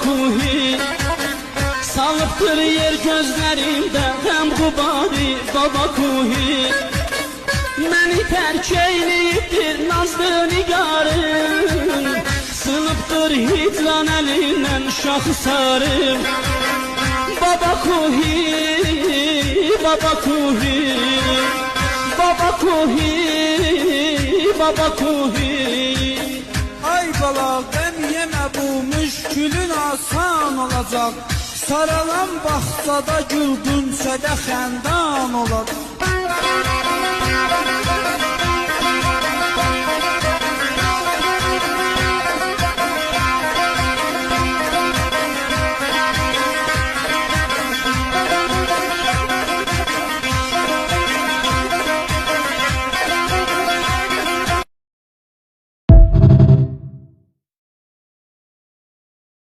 kuhi. Salıptır yer gözlerimde hem gubari baba kuhi. Məni tərk eyliyibdir nazlı nigarım, sınıbdır hicran əlindən şaxı sarım. Baba kuhi, baba kuhi, baba kuhi, baba kuhi. Ay bala qəm yemə, bu müşkülün asan olacaq. Saralan baxsada gül, günçədə xəndan olacaq.